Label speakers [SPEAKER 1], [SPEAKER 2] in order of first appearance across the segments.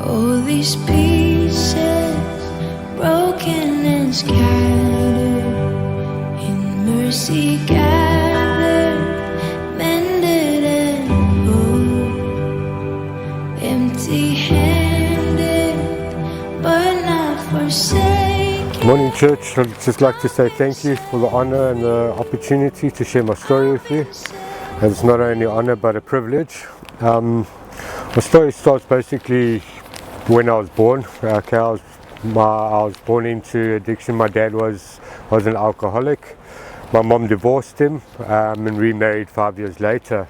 [SPEAKER 1] All these pieces broken and scattered, in mercy gathered, mended and whole, empty-handed but not forsaken.
[SPEAKER 2] Morning church, I'd just like to say thank you for the honor and the opportunity to share my story with you. And it's not only honor but a privilege. My story starts basically when I was born. I was born into addiction. My dad was an alcoholic. My mom divorced him and remarried 5 years later.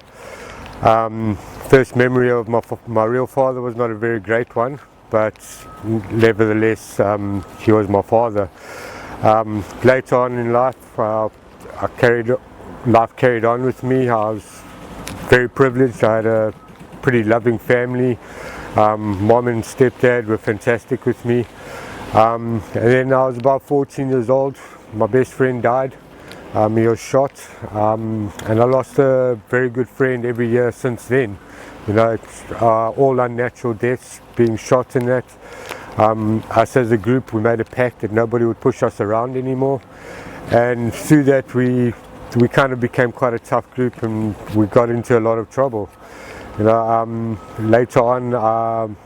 [SPEAKER 2] First memory of my real father was not a very great one, but nevertheless he was my father. Later on in life, life carried on with me. I was very privileged. I had a pretty loving family. Mom and stepdad were fantastic with me. And then I was about 14 years old. My best friend died. He was shot, and I lost a very good friend every year since then. You know, it's all unnatural deaths, being shot in that. Us as a group, we made a pact that nobody would push us around anymore. And through that, we kind of became quite a tough group, and we got into a lot of trouble. You know, later on,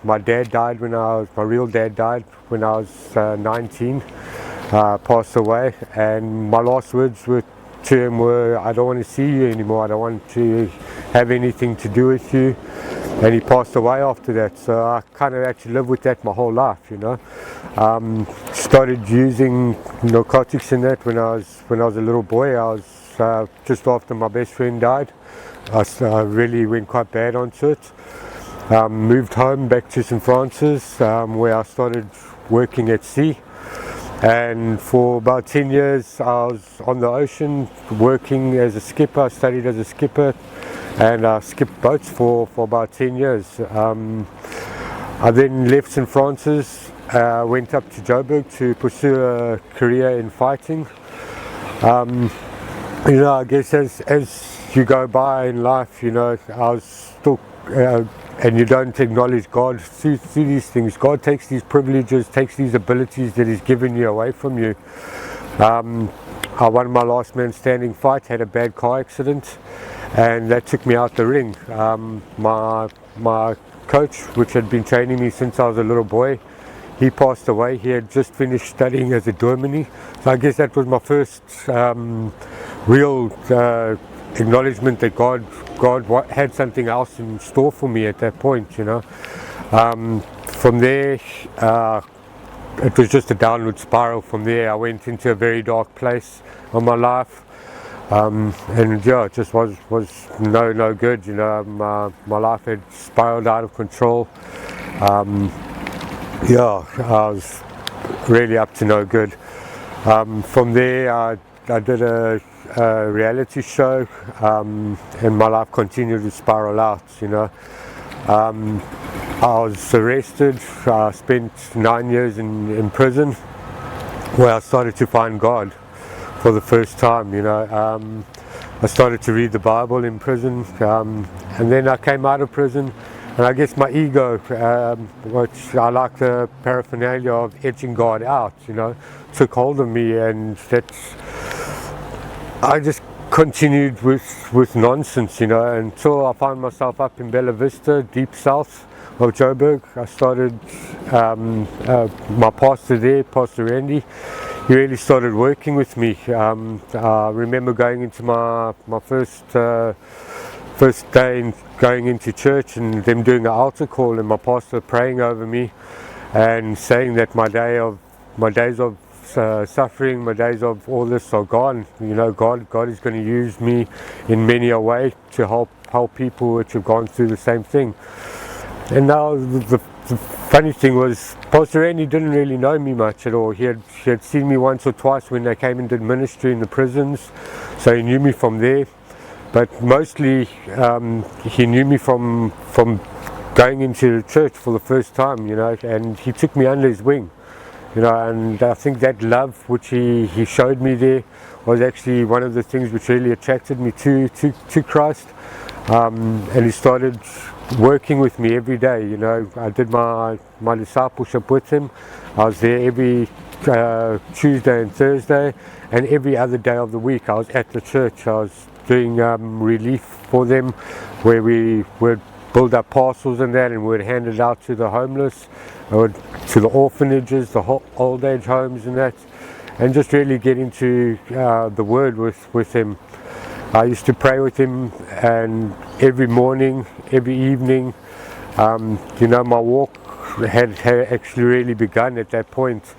[SPEAKER 2] my dad died my real dad died when I was 19, passed away, and my last words to him were, I don't want to see you anymore, I don't want to have anything to do with you. And he passed away after that, so I kind of actually lived with that my whole life, you know. Started using narcotics in that when I was a little boy. I was just after my best friend died. I really went quite bad onto it. Moved home back to St. Francis, where I started working at sea. And for about 10 years I was on the ocean working as a skipper. I studied as a skipper, and I skipped boats for about 10 years. I then left St. Francis, went up to Joburg to pursue a career in fighting. You know, I guess as you go by in life, you know, I was still, and you don't acknowledge God through these things. God takes these privileges, takes these abilities that He's given you away from you. I won my last man standing fight, had a bad car accident, and that took me out the ring. My coach, which had been training me since I was a little boy, he passed away. He had just finished studying as a doorman. So I guess that was my first real acknowledgement that God had something else in store for me at that point, you know. From there, it was just a downward spiral. From there, I went into a very dark place of my life, and yeah, it just was no good, you know. My life had spiraled out of control. Yeah, I was really up to no good. From there, I did a reality show, and my life continued to spiral out, you know. I was arrested. I spent 9 years in prison, where I started to find God for the first time, you know. I started to read the Bible in prison, and then I came out of prison, and I guess my ego, which I like the paraphernalia of edging God out, you know, took hold of me, and I just continued with nonsense, you know, until I found myself up in Bella Vista, deep south of Joburg. I started, my pastor there, Pastor Randy, he really started working with me. I remember going into my first day going into church, and them doing an altar call, and my pastor praying over me and saying that my days of suffering, my days of all this are gone. You know, God is going to use me in many a way to help people which have gone through the same thing. And now the funny thing was, Pastor Randy didn't really know me much at all. He had seen me once or twice when they came and did ministry in the prisons, so he knew me from there. But mostly he knew me from going into the church for the first time, you know, and he took me under his wing. You know, and I think that love which he showed me there was actually one of the things which really attracted me to Christ. And he started working with me every day. You know, I did my discipleship with him. I was there every Tuesday and Thursday, and every other day of the week I was at the church. I was doing relief for them, where we would build up parcels and that, and we'd hand it out to the homeless, to the orphanages, the old age homes and that, and just really get into the word with him. I used to pray with him, and every morning, every evening. You know, my walk had actually really begun at that point.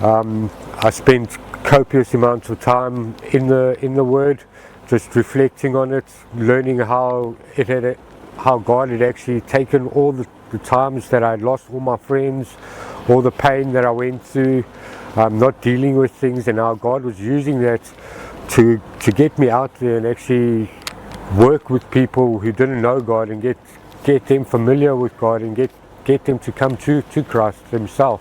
[SPEAKER 2] I spent copious amounts of time in the Word, just reflecting on it, learning how God had actually taken all the times that I had lost all my friends, all the pain that I went through, not dealing with things, and how God was using that to get me out there and actually work with people who didn't know God, and get them familiar with God, and get them to come to Christ himself.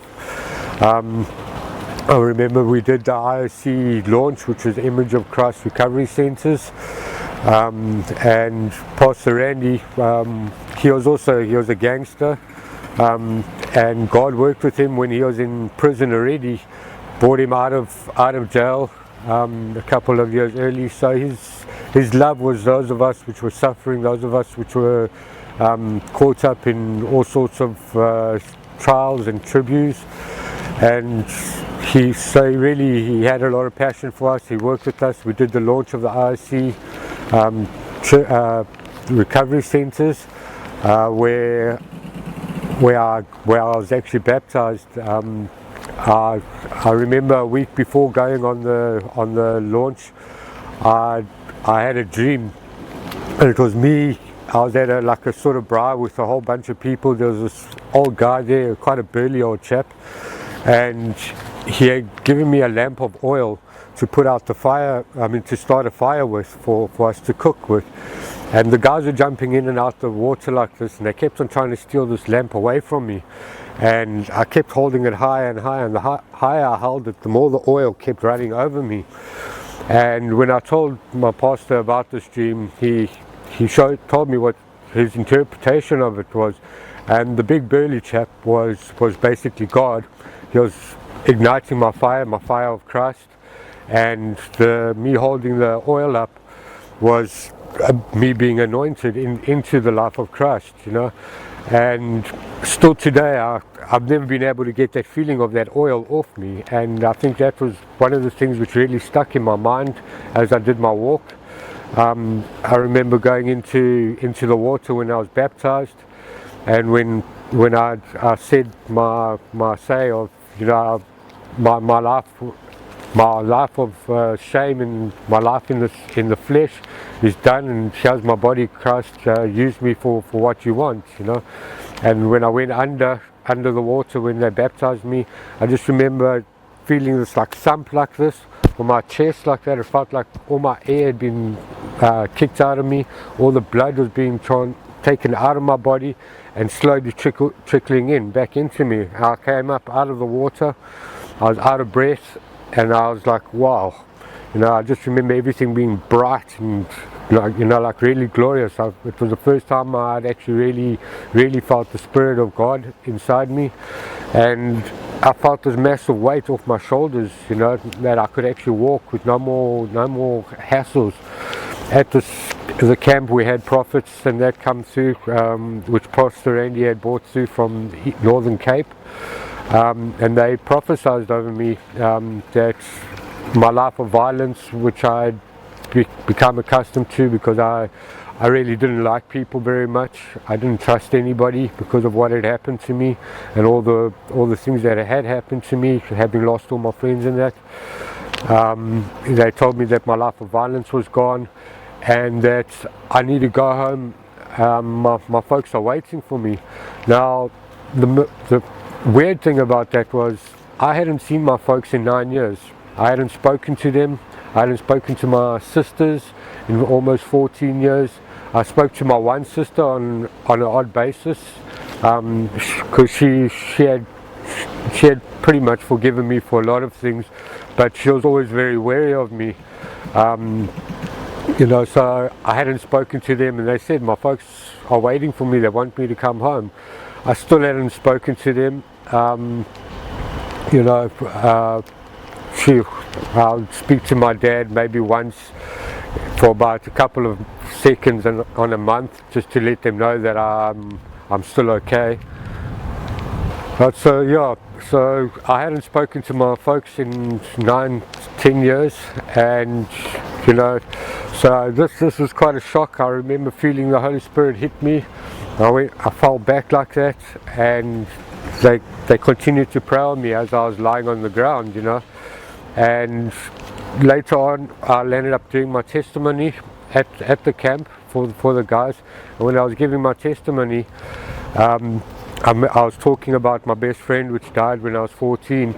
[SPEAKER 2] I remember we did the IOC launch, which was Image of Christ Recovery Centers, and Pastor Randy, he was a gangster, and God worked with him when he was in prison already, brought him out of jail a couple of years early. So his love was those of us which were suffering, those of us which were caught up in all sorts of trials and tributes, and he had a lot of passion for us. He worked with us. We did the launch of the IOC recovery centers, where I was actually baptized. I remember a week before going on the launch, I had a dream, and it was me. I was at a sort of bar with a whole bunch of people. There was this old guy there, quite a burly old chap, and he had given me a lamp of oil to put out the fire, to start a fire with, for us to cook with. And the guys were jumping in and out the water like this, and they kept on trying to steal this lamp away from me. And I kept holding it higher and higher, and the higher I held it, the more the oil kept running over me. And when I told my pastor about this dream, he told me what his interpretation of it was. And the big burly chap was basically God. He was igniting my fire of Christ, and me holding the oil up was me being anointed into the life of Christ, you know. And still today, I've never been able to get that feeling of that oil off me, and I think that was one of the things which really stuck in my mind as I did my walk. I remember going into the water when I was baptized, and when I said my say of, you know, my life of shame and my life in the flesh is done, and shows my body, Christ, use me for what you want, you know. And when I went under the water when they baptized me, I just remember feeling this like thump like this on my chest like that. It felt like all my air had been kicked out of me, all the blood was being taken out of my body and slowly trickling back into me. I came up out of the water, I was out of breath, and I was like, wow, you know. I just remember everything being bright and like really glorious. It was the first time I'd actually really felt the Spirit of God inside me, and I felt this massive weight off my shoulders, you know, that I could actually walk with no more hassles. At the camp we had prophets and that come through, which Pastor Randy had brought through from the Northern Cape, and they prophesied over me that my life of violence, which I had become accustomed to because I really didn't like people very much. I didn't trust anybody because of what had happened to me and all the things that had happened to me, having lost all my friends and that. They told me that my life of violence was gone, and that I need to go home. My folks are waiting for me. Now, the weird thing about that was I hadn't seen my folks in 9 years. I hadn't spoken to them. I hadn't spoken to my sisters in almost 14 years. I spoke to my one sister on an odd basis, because she had pretty much forgiven me for a lot of things, but she was always very wary of me. you know, so I hadn't spoken to them, and they said my folks are waiting for me, they want me to come home. I still hadn't spoken to them. You know, I'll speak to my dad maybe once for about a couple of seconds on a month, just to let them know that I'm still okay. But so yeah, so I hadn't spoken to my folks in 9-10 years, and you know, so this was quite a shock. I remember feeling the Holy Spirit hit me. I fell back like that, and they continued to pray on me as I was lying on the ground, you know. And later on, I ended up doing my testimony at the camp for the guys. And when I was giving my testimony, I was talking about my best friend, which died when I was 14,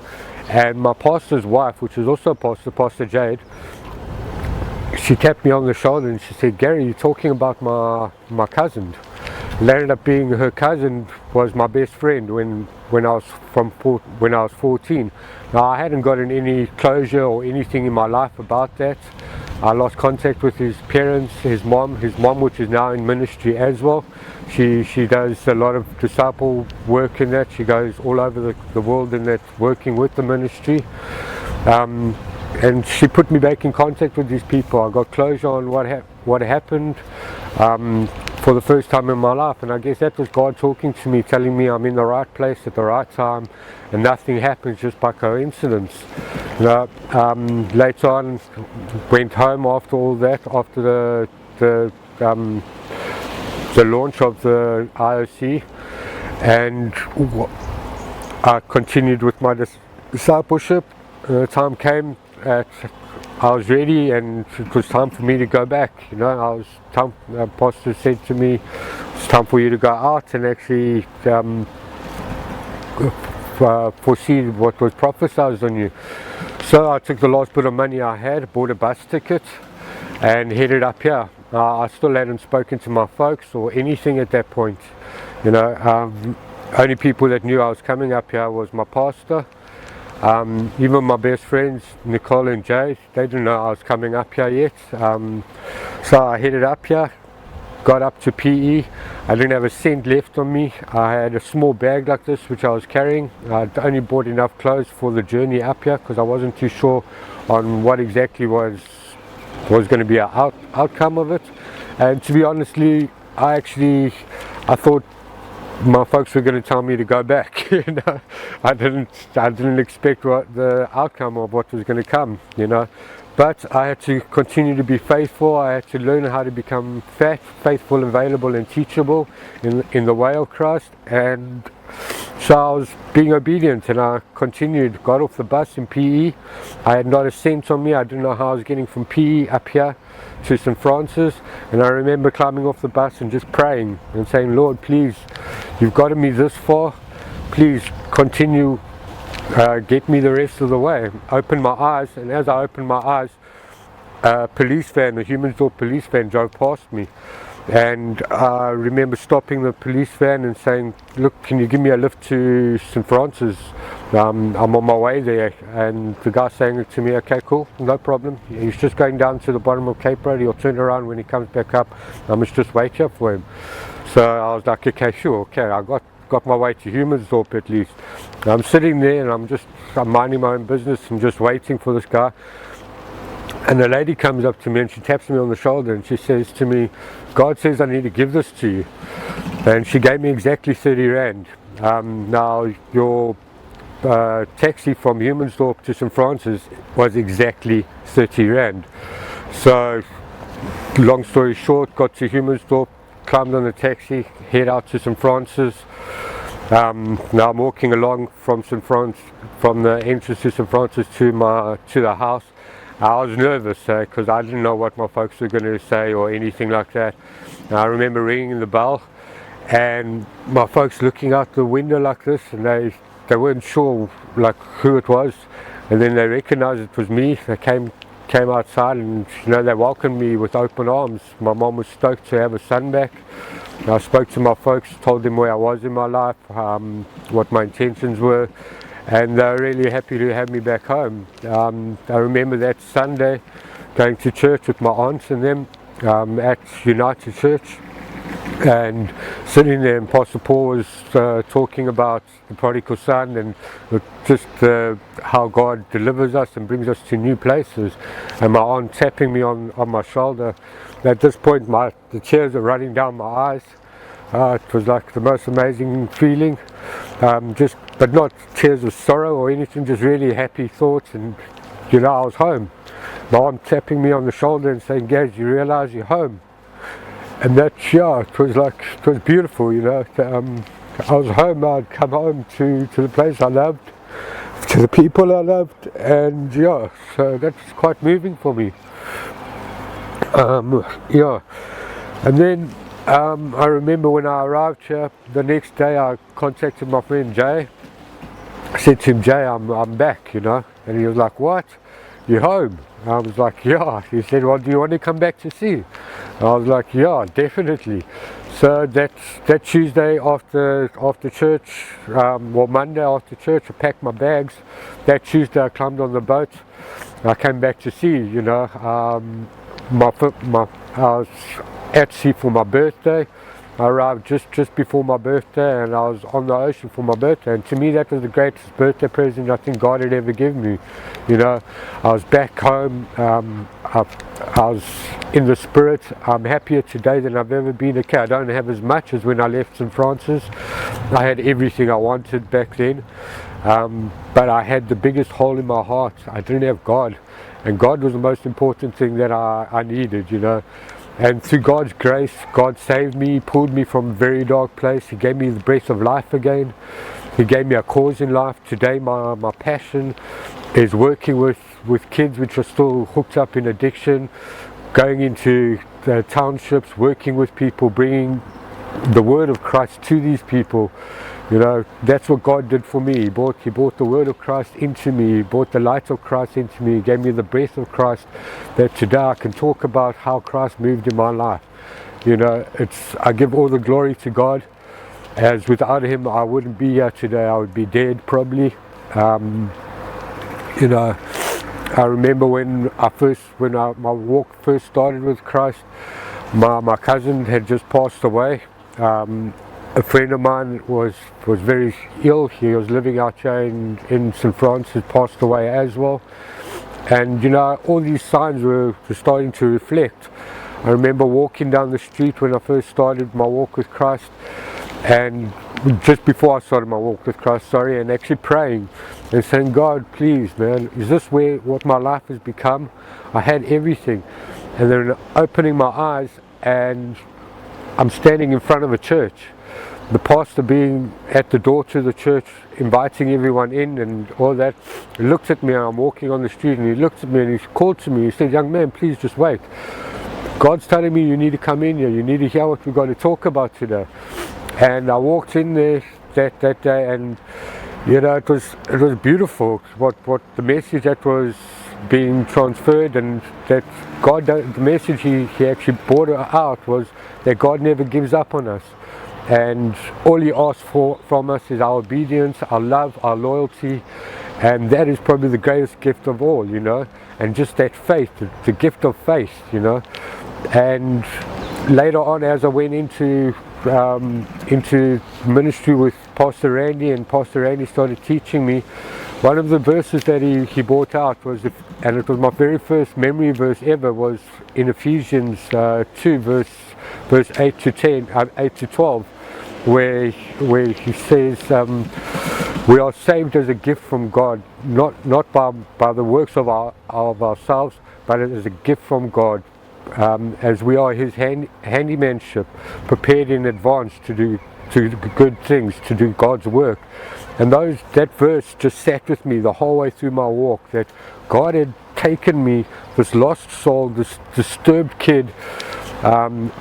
[SPEAKER 2] and my pastor's wife, which is also a pastor, Pastor Jade. She tapped me on the shoulder and she said, "Gary, you're talking about my cousin." It ended up being her cousin was my best friend when I was 14. Now, I hadn't gotten any closure or anything in my life about that. I lost contact with his parents, his mom, which is now in ministry as well. She does a lot of disciple work in that. She goes all over the world in that, working with the ministry. And she put me back in contact with these people. I got closure on what happened for the first time in my life, and I guess that was God talking to me, telling me I'm in the right place at the right time, and nothing happens just by coincidence. You know, later on, went home after all that, after the launch of the IOC, and I continued with my discipleship. The time came that I was ready, and it was time for me to go back. You know, the pastor said to me, "It's time for you to go out and actually foresee what was prophesied on you." So I took the last bit of money I had, bought a bus ticket, and headed up here. I still hadn't spoken to my folks or anything at that point. You know, only people that knew I was coming up here was my pastor. Even my best friends, Nicole and Jay, they didn't know I was coming up here yet. So I headed up here, got up to PE. I didn't have a cent left on me. I had a small bag like this which I was carrying. I'd only bought enough clothes for the journey up here because I wasn't too sure on what exactly was going to be an outcome of it. And to be honestly, I thought my folks were going to tell me to go back. You know, I didn't expect what the outcome of what was going to come, you know. But I had to continue to be faithful. I had to learn how to become faithful, available and teachable in the way of Christ. And so I was being obedient, and I continued, got off the bus in PE. I had not a cent on me. I didn't know how I was getting from PE up here to St. Francis. And I remember climbing off the bus and just praying and saying, "Lord, please, you've gotten me this far. Please continue, get me the rest of the way." Open my eyes, and as I opened my eyes, a police van, a Humansdorp police van, drove past me. And I remember stopping the police van and saying, "Look, can you give me a lift to St. Francis? I'm on my way there." And the guy saying to me, "Okay, cool, no problem. He's just going down to the bottom of Cape Road. He'll turn around when he comes back up. I must just wait here for him." So I was like, "Okay, sure, okay." I got my way to Humansdorp at least. I'm sitting there and I'm minding my own business and just waiting for this guy. And the lady comes up to me and she taps me on the shoulder and she says to me, "God says I need to give this to you." And she gave me exactly 30 Rand. Now your taxi from Humansdorp to St. Francis was exactly 30 Rand. So long story short, got to Humansdorp, climbed on the taxi, head out to St. Francis. Now I'm walking along from the entrance to St. Francis to the house. I was nervous because I didn't know what my folks were going to say or anything like that. I remember ringing the bell and my folks looking out the window like this, and they weren't sure like who it was, and then they recognized it was me. They came outside, and you know, they welcomed me with open arms. My mom was stoked to have a son back. I spoke to my folks, told them where I was in my life, what my intentions were, and they were really happy to have me back home. I remember that Sunday, going to church with my aunts and them at United Church, and sitting there, and Pastor Paul was talking about the prodigal son and just how God delivers us and brings us to new places, and my aunt tapping me on my shoulder. At this point the tears are running down my eyes. It was like the most amazing feeling, but not tears of sorrow or anything, just really happy thoughts. And I was home. My aunt tapping me on the shoulder and saying, "Gaz, you realize you're home?" And it was beautiful, I was home. I'd come home to the place I loved, to the people I loved, and so that was quite moving for me. And then I remember when I arrived here, the next day I contacted my friend Jay. I said to him, "Jay, I'm back, and he was like, "What? You're home?" I was like, "Yeah." He said, "Well, do you want to come back to see?" I was like, "Yeah, definitely." So that Tuesday after church, Monday after church, I packed my bags. That Tuesday I climbed on the boat. I came back to sea. I was at sea for my birthday. I arrived just before my birthday, and I was on the ocean for my birthday, and to me that was the greatest birthday present I think God had ever given me. I was back home. I was in the spirit. I'm happier today than I've ever been. Okay, I don't have as much as when I left St. Francis. I had everything I wanted back then, but I had the biggest hole in my heart. I didn't have God, and God was the most important thing that I needed, And through God's grace, God saved me, pulled me from a very dark place. He gave me the breath of life again. He gave me a cause in life. Today my passion is working with kids which are still hooked up in addiction, going into the townships, working with people, bringing the word of Christ to these people. That's what God did for me. He brought the word of Christ into me. He brought the light of Christ into me. He gave me the breath of Christ, that today I can talk about how Christ moved in my life. I give all the glory to God, as without him I wouldn't be here today. I would be dead probably. I remember when my walk first started with Christ, my cousin had just passed away. A friend of mine was very ill. He was living out here in St. Francis, passed away as well. And all these signs were starting to reflect. I remember walking down the street when I first started my walk with Christ, and just before I started my walk with Christ, and actually praying and saying, "God, please, man, is this what my life has become?" I had everything. And then opening my eyes, and I'm standing in front of a church. The pastor being at the door to the church, inviting everyone in and all that. He looked at me, and I'm walking on the street, and he looked at me and he called to me. He said, "Young man, please just wait. God's telling me you need to come in here. You need to hear what we've got to talk about today." And I walked in there that day, and it was beautiful. What the message that was being transferred, and that God, the message he actually brought out was that God never gives up on us. And all he asks from us is our obedience, our love, our loyalty, and that is probably the greatest gift of all, and just that faith, the gift of faith, And later on, as I went into ministry with Pastor Randy, and Pastor Randy started teaching me, one of the verses that he brought out was, and it was my very first memory verse ever, was in Ephesians 2 verse 8 to 12. Where he says, we are saved as a gift from God, not by the works of ourselves, but as a gift from God, as we are his handymanship, prepared in advance to do good things, to do God's work. And that verse just sat with me the whole way through my walk, that God had taken me, this lost soul, this disturbed kid,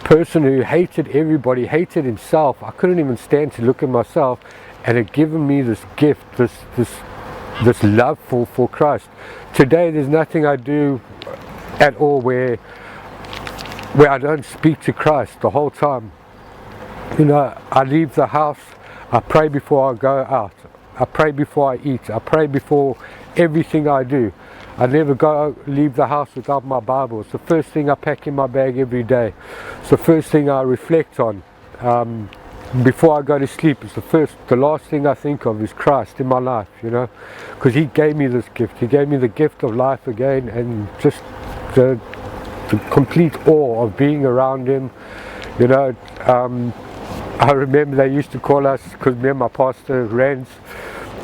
[SPEAKER 2] person who hated everybody, hated himself. I couldn't even stand to look at myself, and had given me this gift, this love for Christ. Today there's nothing I do at all where I don't speak to Christ the whole time. I leave the house, I pray before I go out. I pray before I eat. I pray before everything I do. I never leave the house without my Bible. It's the first thing I pack in my bag every day. It's the first thing I reflect on. Before I go to sleep, it's the last thing I think of is Christ in my life, you know, because He gave me this gift. He gave me the gift of life again, and just the complete awe of being around Him, you know. I remember they used to call us, because me and my pastor Rance,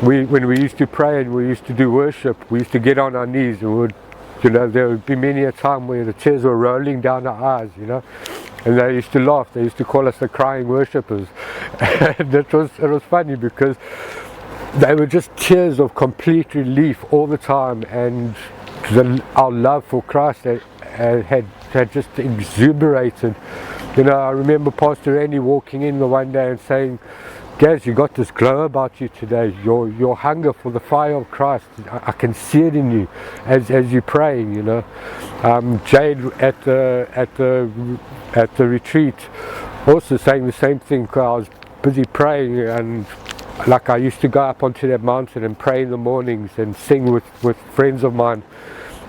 [SPEAKER 2] when we used to pray and we used to do worship, we used to get on our knees and would, you know, there would be many a time where the tears were rolling down our eyes, you know. And they used to laugh. They used to call us the crying worshippers. And it was funny because they were just tears of complete relief all the time, and our love for Christ had just exuberated. You know, I remember Pastor Randy walking in the one day and saying, "Gaz, you got this glow about you today. Your hunger for the fire of Christ, I can see it in you as you're praying." You know, Jade at the retreat also saying the same thing. I was busy praying, and like I used to go up onto that mountain and pray in the mornings and sing with friends of mine,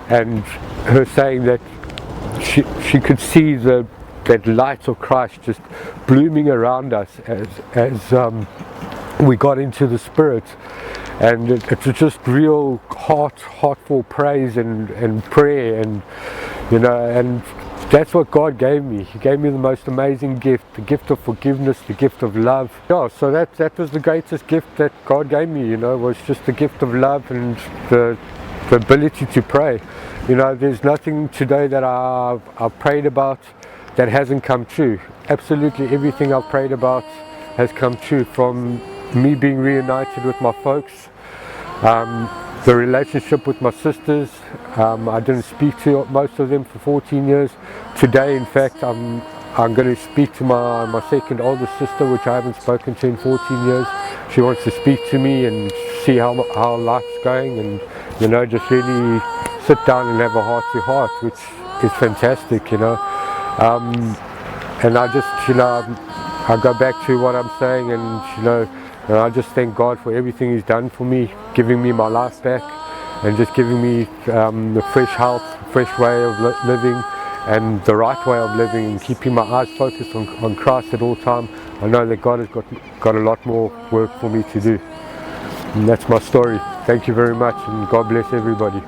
[SPEAKER 2] and her saying that she could see that light of Christ just blooming around us as we got into the Spirit, and it was just real heartful praise and prayer, and you know, and that's what God gave me. He gave me the most amazing gift, the gift of forgiveness, the gift of love. Yeah, so that was the greatest gift that God gave me, you know, was just the gift of love and the ability to pray. You know, there's nothing today that I've prayed about that hasn't come true. Absolutely everything I've prayed about has come true, from me being reunited with my folks, the relationship with my sisters. I didn't speak to most of them for 14 years. Today, in fact, I'm going to speak to my second oldest sister, which I haven't spoken to in 14 years. She wants to speak to me and see how life's going, and you know, just really sit down and have a heart-to-heart, which is fantastic, you know. And I just, you know, I go back to what I'm saying, and you know, and I just thank God for everything He's done for me, giving me my life back, and just giving me the fresh health, fresh way of living, and the right way of living, and keeping my eyes focused on Christ at all time. I know that God has got a lot more work for me to do, and that's my story. Thank you very much, and God bless everybody.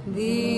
[SPEAKER 1] The